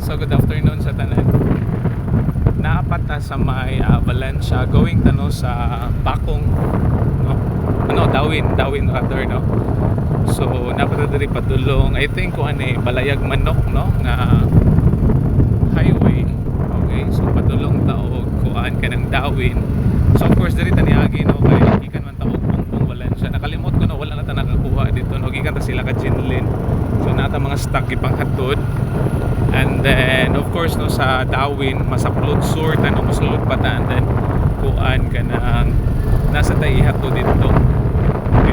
So good afternoon sa tanan. Naapat ta sa may Valencia going tano sa Bakong, no? Dawin rather, no? So napat ta diri padulong. I think ko Balayag Manok, no, na highway. Okay, so padulong ta og kuan kanang Dawin. So of course diri ta niagi, no, kay gikan man ta og Pungpong Valencia. Nakalimot ko na wala na ta nakakuha dito, no, gikan ta sila ka Jinlin. So nata mga stock ipanghatod. And then of course, no, sa Dawin masaplod sur tanong masulod pa ta, and then kuan kanang nasa taihat to dito. Okay,